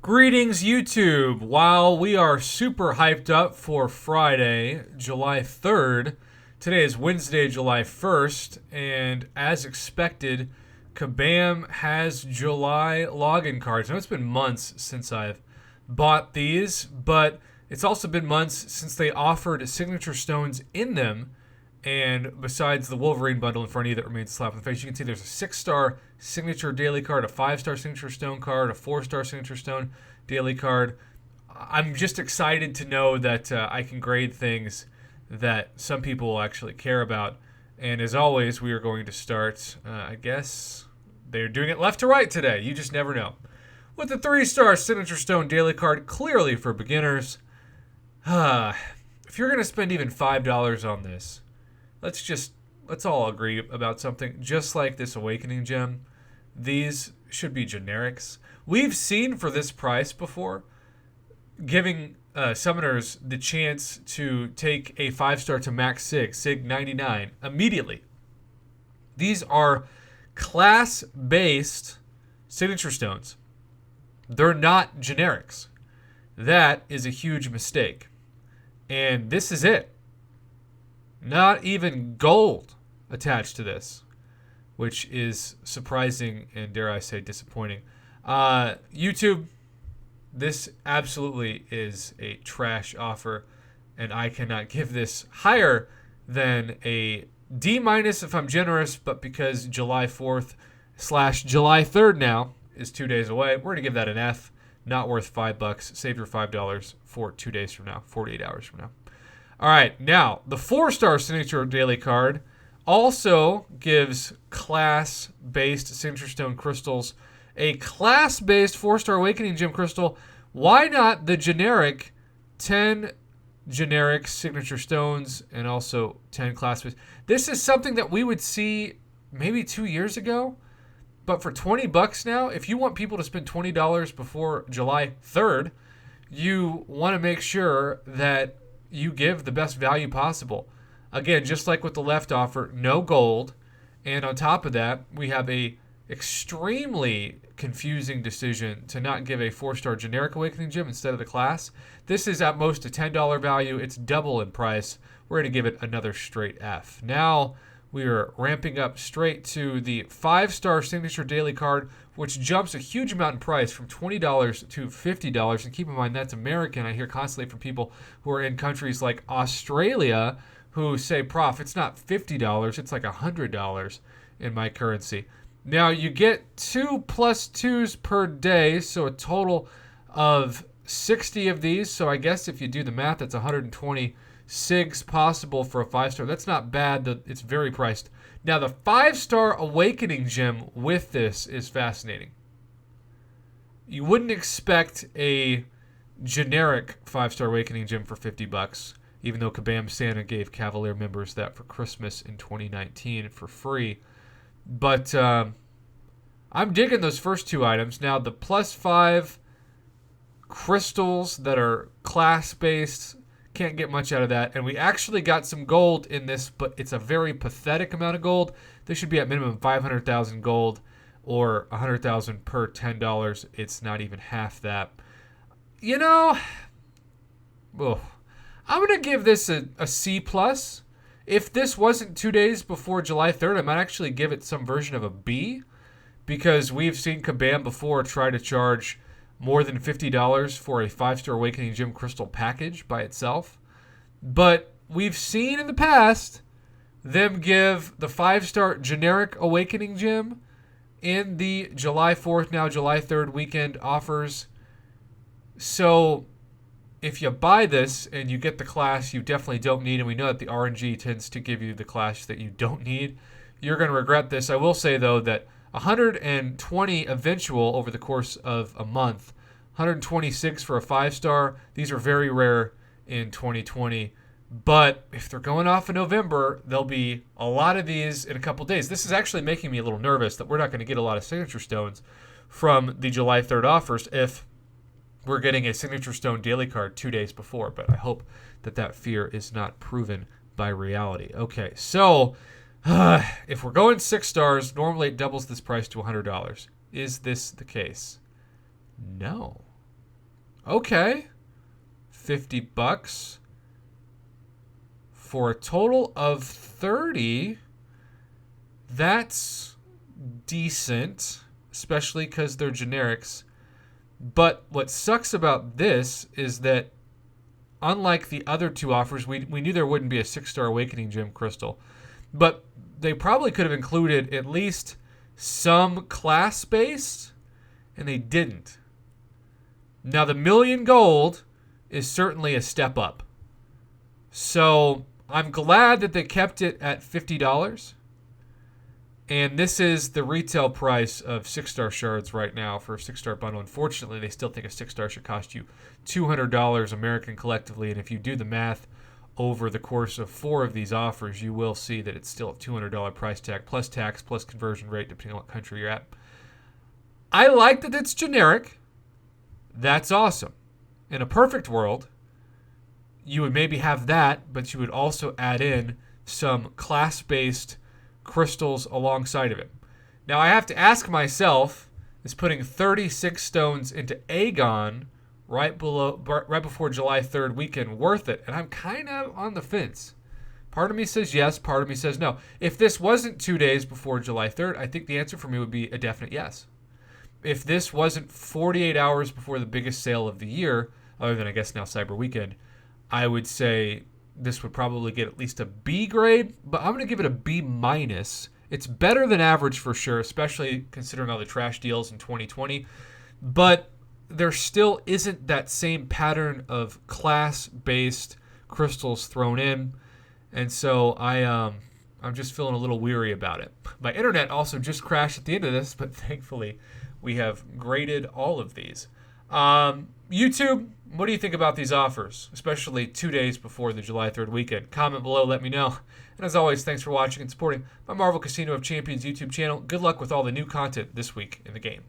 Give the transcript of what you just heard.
Greetings, YouTube. While we are super hyped up for Friday, July 3rd, today is Wednesday, July 1st, and as expected, Kabam has July login cards. Now, it's been months since I've bought these, but it's also been months since they offered signature stones in them. And besides the Wolverine bundle in front of you that remains a slap in the face, you can see there's a 6-star signature daily card, a 5-star signature stone card, a 4-star signature stone daily card. I'm just excited to know that I can grade things that some people will actually care about. And as always, we are going to start, I guess they're doing it left to right today. You just never know. With the 3-star signature stone daily card, clearly for beginners. If you're going to spend even $5 on this, let's all agree about something. Just like this Awakening gem, these should be generics. We've seen for this price before, giving summoners the chance to take a 5-star to max Sig 99 immediately. These are class-based signature stones. They're not generics. That is a huge mistake. And this is it. Not even gold attached to this, which is surprising and, dare I say, disappointing. YouTube, this absolutely is a trash offer, and I cannot give this higher than a D- if I'm generous, but because July 4th / July 3rd now is 2 days away, we're going to give that an F. Not worth $5. Save your $5 for 2 days from now, 48 hours from now. All right, now, the 4-star signature daily card also gives class-based signature stone crystals a class-based 4-star Awakening gem crystal. Why not the generic 10 generic signature stones and also 10 class-based? This is something that we would see maybe 2 years ago, but for $20 now, if you want people to spend $20 before July 3rd, you want to make sure that you give the best value possible. Again, just like with the left offer, no gold. And on top of that, we have a extremely confusing decision to not give a 4-star generic Awakening gem instead of the class. This is at most a $10 value. It's double in price. We're going to give it another straight F. Now we are ramping up straight to the 5-star signature daily card, which jumps a huge amount in price from $20 to $50. And keep in mind, that's American. I hear constantly from people who are in countries like Australia who say, Prof, it's not $50, it's like $100 in my currency. Now, you get 2 plus 2s per day, so a total of 60 of these. So I guess if you do the math, that's 120 SIGs possible for a 5-star. That's not bad. It's very priced. Now, the 5-star Awakening gem with this is fascinating. You wouldn't expect a generic 5-star Awakening gem for $50, even though Kabam Santa gave Cavalier members that for Christmas in 2019 for free. But I'm digging those first two items. Now, the +5 crystals that are class-based, can't get much out of that. And we actually got some gold in this, but it's a very pathetic amount of gold. This should be at minimum 500,000 gold or 100,000 per $10. It's not even half that. You know, I'm going to give this a C+. If this wasn't 2 days before July 3rd, I might actually give it some version of a B, because we've seen Kabam before try to charge more than $50 for a 5-star Awakening gem crystal package by itself. But we've seen in the past them give the 5-star generic Awakening gem in the July 4th, now July 3rd weekend offers. So if you buy this and you get the class you definitely don't need, and we know that the RNG tends to give you the class that you don't need, you're going to regret this. I will say, though, that 120 eventual over the course of a month, 126 for a 5-star. These are very rare in 2020. But if they're going off in November, there'll be a lot of these in a couple days. This is actually making me a little nervous that we're not going to get a lot of signature stones from the July 3rd offers if we're getting a signature stone daily card 2 days before. But I hope that that fear is not proven by reality. Okay, so if we're going 6 stars, normally it doubles this price to $100. Is this the case? No. Okay. $50 for a total of 30. That's decent, especially because they're generics. But what sucks about this is that unlike the other two offers, we knew there wouldn't be a 6-star Awakening Gem crystal. But they probably could have included at least some class-based, and they didn't. Now, the million gold is certainly a step up. So I'm glad that they kept it at $50. And this is the retail price of 6-star shards right now for a 6-star bundle. Unfortunately, they still think a 6-star should cost you $200 American collectively. And if you do the math over the course of 4 of these offers, you will see that it's still a $200 price tag, plus tax, plus conversion rate, depending on what country you're at. I like that it's generic. That's awesome. In a perfect world, you would maybe have that, but you would also add in some class-based crystals alongside of it. Now, I have to ask myself, is putting 36 stones into Aegon right before July 3rd weekend worth it? And I'm kind of on the fence. Part of me says yes, part of me says no. If this wasn't 2 days before July 3rd, I think the answer for me would be a definite yes. If this wasn't 48 hours before the biggest sale of the year, other than I guess now Cyber Weekend, I would say this would probably get at least a B grade, but I'm going to give it a B minus. It's better than average for sure, especially considering all the trash deals in 2020, but there still isn't that same pattern of class-based crystals thrown in, and so I'm just feeling a little weary about it. My internet also just crashed at the end of this, but thankfully we have graded all of these. YouTube, what do you think about these offers, especially 2 days before the July 3rd weekend? Comment below, let me know. And as always, thanks for watching and supporting my Marvel Casino of Champions YouTube channel. Good luck with all the new content this week in the game.